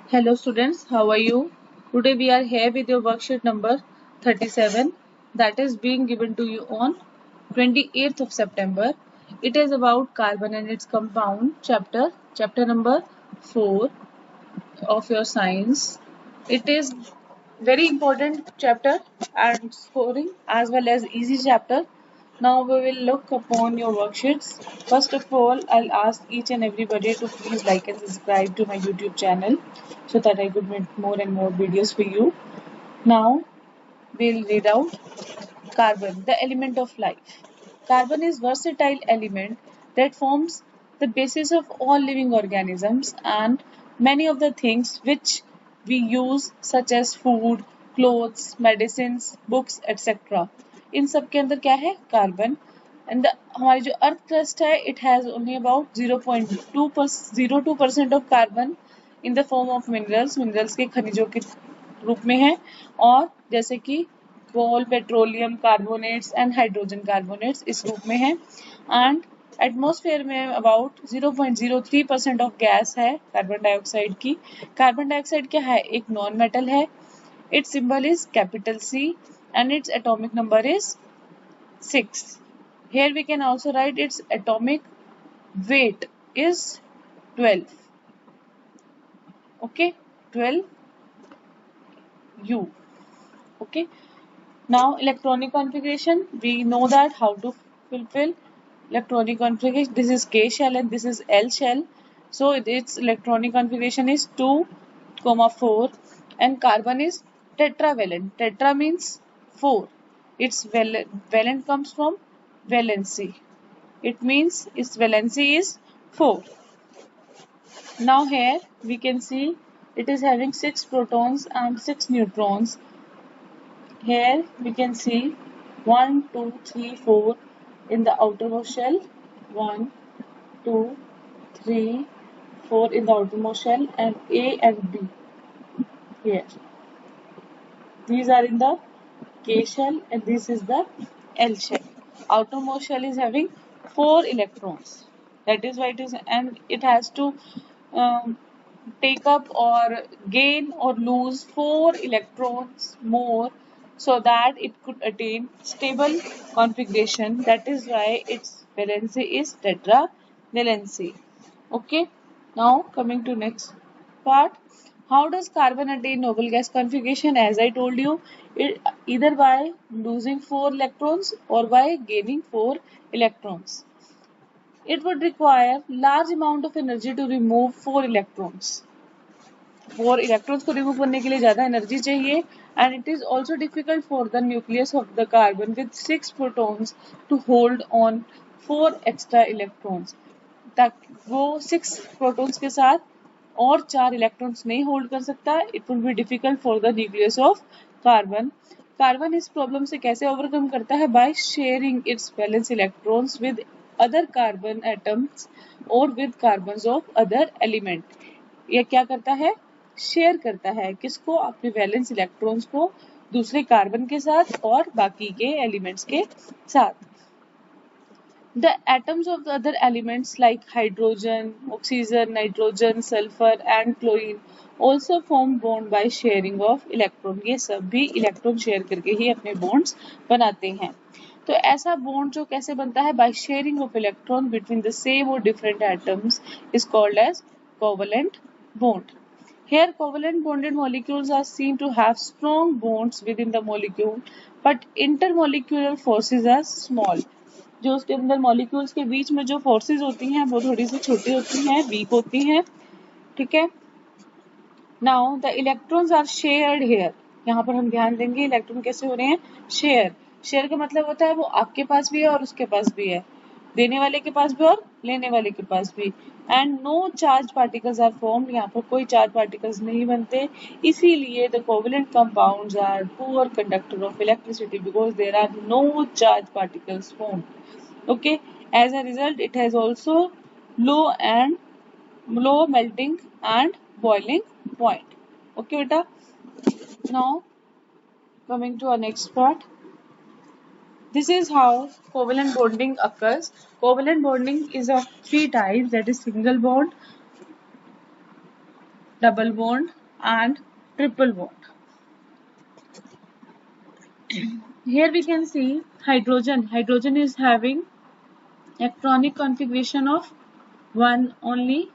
Hello students, how are you? Today we are here with your worksheet number 37 that is being given to you on 28th of September. It is about carbon and its compound chapter number 4 of your science. It is very important chapter and scoring as well as easy chapter. Now we will look upon your worksheets. First of all, I'll ask each and everybody to please like and subscribe to my YouTube channel so that I could make more and more videos for you. Now we'll read out carbon, the element of life. Carbon is versatile element that forms the basis of all living organisms and many of the things which we use such as food, clothes, medicines, books, etc. इन सब के अंदर क्या है carbon and हमारी जो earth crust है it has only about 0.02% of carbon in the form of minerals के खनिजों के रूप में है और जैसे कि coal petroleum carbonates and hydrogen carbonates इस रूप में है एंड एटमॉस्फेयर में अबाउट 0.03% ऑफ गैस है कार्बन डाइऑक्साइड की। कार्बन डाइऑक्साइड क्या है, एक नॉन मेटल है। Its symbol is capital C and its atomic number is 6. Here we can also write its atomic weight is 12. Okay, 12 U. Okay. Now electronic configuration, we know that how to fulfill electronic configuration. This is K shell and this is L shell. So its electronic configuration is 2, 4 and carbon is tetravalent. Tetra means 4. Its valent comes from valency. It means its valency is 4. Now here we can see it is having 6 protons and 6 neutrons. Here we can see 1, 2, 3, 4 in the outermost shell. 1, 2, 3, 4 in the outermost shell and A and B here. These are in the K shell and this is the L shell. Outermost shell is having 4 electrons. That is why it is, and it has to take up or gain or lose 4 electrons more so that it could attain stable configuration. That is why its valency is tetravalency. Okay, now coming to next part. How does carbon attain noble gas configuration? As I told you, either by losing 4 electrons or by gaining 4 electrons. It would require large amount of energy to remove 4 electrons. 4 electrons को remove करने के लिए ज़्यादा energy चाहिए and it is also difficult for the nucleus of the carbon with 6 protons to hold on 4 extra electrons. ताकि वो 6 protons के साथ और 4 electrons नहीं hold कर सकता. It would be difficult for the nucleus of carbon. Carbon इस problem से कैसे ओवरकम करता है? By sharing its valence electrons with other carbon atoms और with carbons of other element. यह क्या करता है? शेयर करता है किसको? अपने वैलेंस इलेक्ट्रॉन्स को दूसरे कार्बन के साथ और बाकी के एलिमेंट्स के साथ. The atoms of the other elements like hydrogen, oxygen, nitrogen, sulfur and chlorine also form bond by sharing of electron. ये सब भी इलेक्ट्रॉन शेयर करके ही अपने bonds बनाते हैं. तो ऐसा बॉन्ड जो कैसे बनता है? By sharing of electron between the same or different atoms is called as covalent bond. Here covalent bonded molecules are seen to have strong bonds within the molecule, but intermolecular forces are small. जो उसके अंदर molecules के बीच में जो forces होती हैं वो थोड़ी सी छोटी होती हैं, वीक होती हैं. ठीक है. Now the electrons are shared here. यहाँ पर हम ध्यान देंगे इलेक्ट्रॉन कैसे हो रहे हैं? शेयर का मतलब होता है वो आपके पास भी है और उसके पास भी है, देने वाले के पास भी और लेने वाले के पास भी. And no charge particles are formed. यहाँ पर कोई चार्ज पार्टिकल्स नहीं बनते. इसीलिए the covalent compounds are poor conductor of electricity because there are no charge particles formed. Okay, as a result it has also low melting and boiling point. Okay beta. Now coming to our next part. This is how covalent bonding occurs. Covalent bonding is of 3 types, that is single bond, double bond and triple bond. Here we can see hydrogen. Hydrogen is having electronic configuration of 1 only.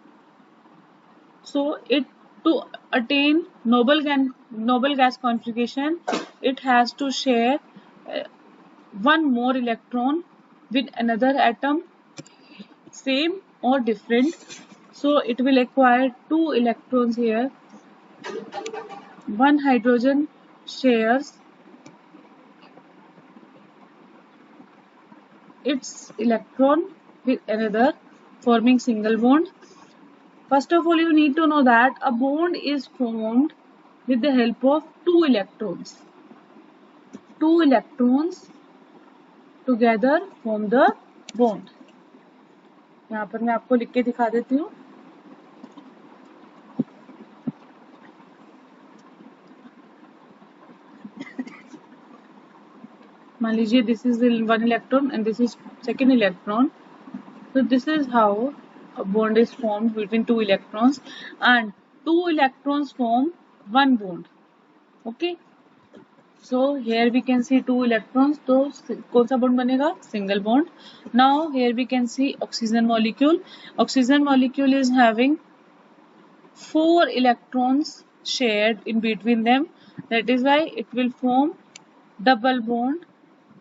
So it, to attain noble gas configuration, it has to share uh, one more electron with another atom, same or different. So it will acquire 2 electrons here. One hydrogen shares its electron with another, forming single bond. First of all, you need to know that a bond is formed with the help of 2 electrons. 2 electrons together form the bond. यहाँ पर मैं आपको लिख के दिखा देती हूँ. मान लीजिए this is 1 electron and this is second electron. So this is how a bond is formed between 2 electrons, and 2 electrons form one bond. Okay. So here we can see 2 electrons. तो कौन सा bond बनेगा? Single bond. Now here we can see oxygen molecule. Oxygen molecule is having 4 electrons shared in between them. That is why it will form double bond.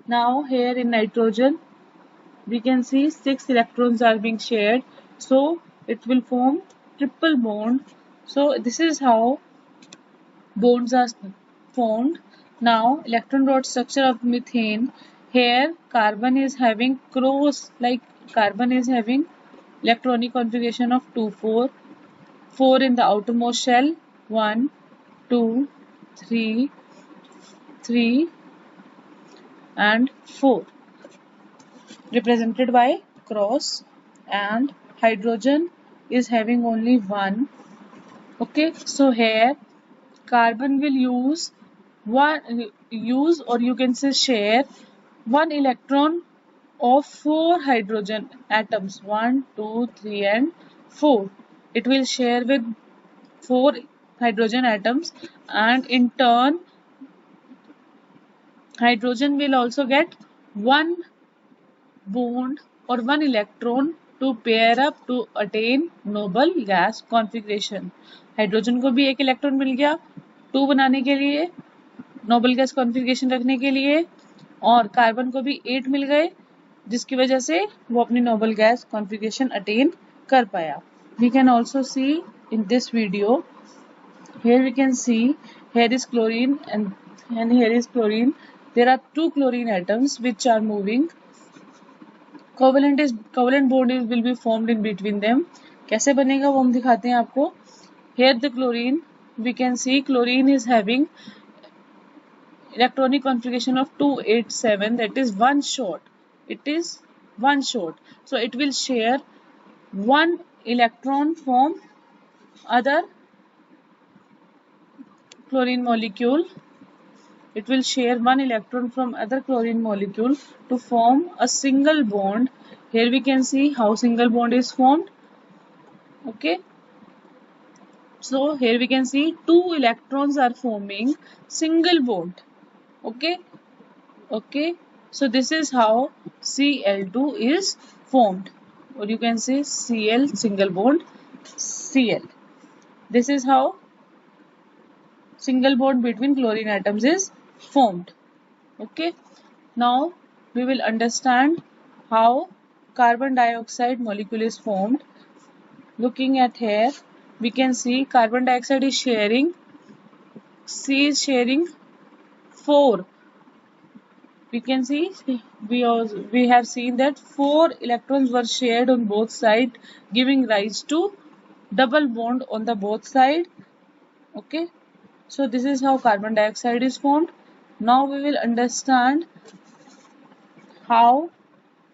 Now here in nitrogen we can see 6 electrons are being shared, so it will form triple bond. So this is how bonds are formed. Now electron dot structure of methane. Here carbon is having cross, like carbon is having electronic configuration of 2 4, 4 in the outermost shell, 1 2 3 3 and 4, represented by cross, and hydrogen is having only 1. Okay, so here carbon will use or you can say share 1 electron of 4 hydrogen atoms, 1 2 3 and 4. It will share with 4 hydrogen atoms, and in turn hydrogen will also get 1 bond or 1 electron to pair up to attain noble gas configuration. Hydrogen को भी एक electron मिल गया 2 बनाने के लिए, noble gas configuration रखने के लिए, और कार्बन को भी 8 मिल गए, जिसकी वजह से वो अपनी नोबल गैस कॉन्फ़िगरेशन अटेन कर पाया. We can also see in this video. Here we can see, here is chlorine and here is chlorine. There are 2 chlorine atoms which are moving. Covalent bond will be formed in between them. कैसे बनेगा वो हम दिखाते हैं आपको. Here the chlorine, we can see chlorine is having electronic configuration of 287, that is one short. It is one short. So it will share 1 electron from other chlorine molecule. It will share 1 electron from other chlorine molecule to form a single bond. Here we can see how single bond is formed. Okay. So here we can see 2 electrons are forming single bond. Okay. Okay. So this is how Cl2 is formed. Or you can say Cl single bond Cl. This is how single bond between chlorine atoms is formed. Okay. Now we will understand how carbon dioxide molecule is formed. Looking at here, we can see carbon dioxide is sharing, C is sharing 4. We can see we have seen that 4 electrons were shared on both sides, giving rise to double bond on the both side. Okay. So this is how carbon dioxide is formed. Now we will understand how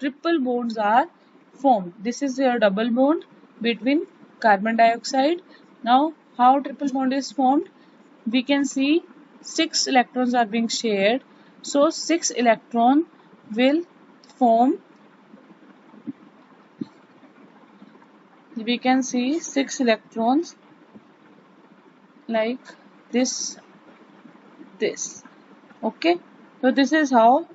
triple bonds are formed. This is your double bond between carbon dioxide. Now how triple bond is formed? We can see 6 electrons are being shared. So 6 electron will form, we can see 6 electrons like this. Okay, so this is how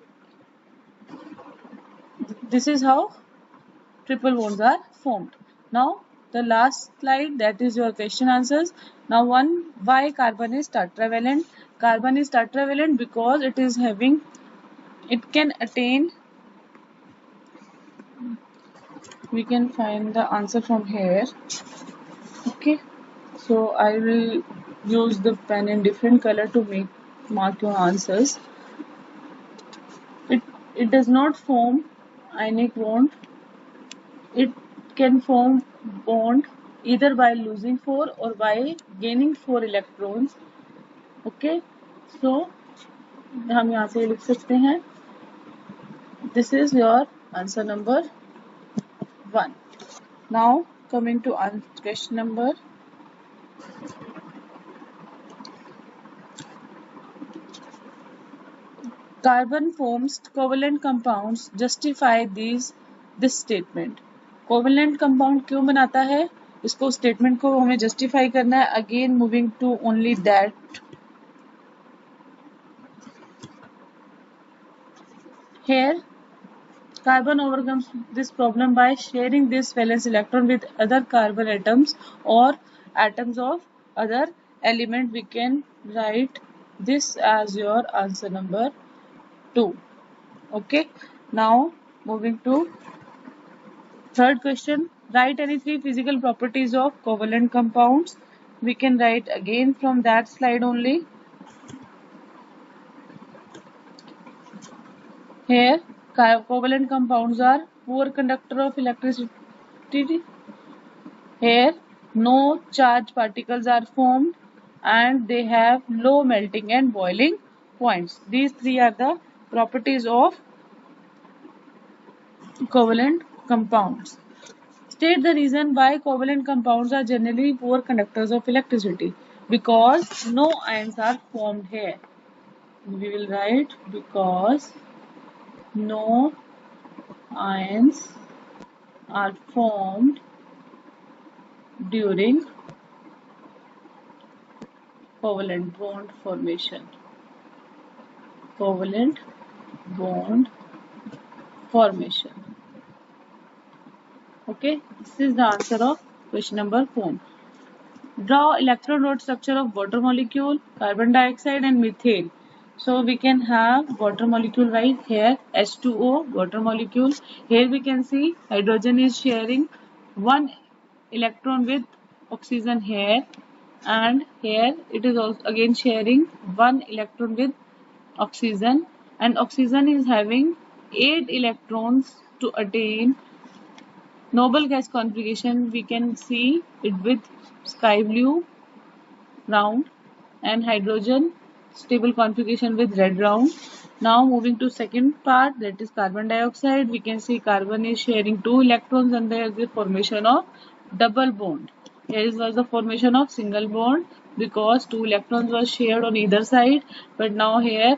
triple bonds are formed. Now the last slide, that is your question answers. Now why carbon is tetravalent? Carbon is tetravalent because it can attain, we can find the answer from here. Okay, so I will use the pen in different color to mark your answers. It does not form ionic bond. It can form bond either by losing 4 or by gaining 4 electrons. Okay, so हम यहाँ से लिख सकते हैं, this is your answer number 1. Now coming to question number 2. Carbon forms covalent compounds. Justify this statement. Covalent compound क्यों बनाता है, इसको स्टेटमेंट को हमें जस्टिफाई करना है. Again moving to only that. Here, carbon overcomes this problem by sharing this valence electron with other carbon atoms or atoms of other element. We can write this as your answer number 2. Okay, now moving to third question. Write any 3 physical properties of covalent compounds. We can write again from that slide only. Here, covalent compounds are poor conductor of electricity. Here, no charged particles are formed and they have low melting and boiling points. These 3 are the properties of covalent compounds. State the reason why covalent compounds are generally poor conductors of electricity. Because no ions are formed here. We will write because no ions are formed during covalent bond formation. Covalent bond formation. Okay, this is the answer of question number 4. Draw electron roll structure of water molecule, carbon dioxide and methane. So we can have water molecule right here, H2O, water molecule. Here we can see hydrogen is sharing 1 electron with oxygen here, and here it is also again sharing 1 electron with oxygen, and oxygen is having 8 electrons to attain noble gas configuration. We can see it with sky blue round, and hydrogen stable configuration with red round. Now moving to second part, that is carbon dioxide. We can see carbon is sharing 2 electrons and there is the formation of double bond. Here was the formation of single bond because 2 electrons were shared on either side, but now here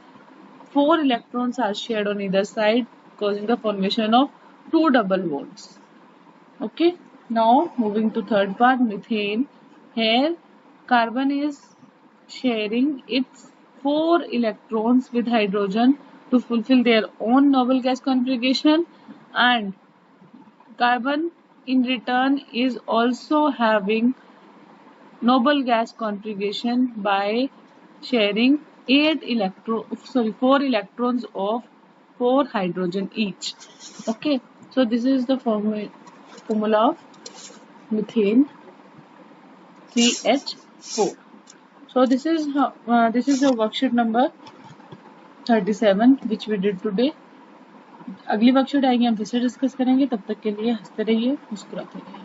4 electrons are shared on either side, causing the formation of 2 double bonds. Okay, now moving to third part, methane. Here carbon is sharing its 4 electrons with hydrogen to fulfill their own noble gas configuration, and carbon in return is also having noble gas configuration by sharing 4 electrons of 4 hydrogen each. Okay, so this is the formula of methane, CH4. So this is your worksheet number 37 which we did today. अगली worksheet आएगी, हम फिर से discuss करेंगे. तब तक के लिए हंसते रहिए, मुस्कुराते रहिए.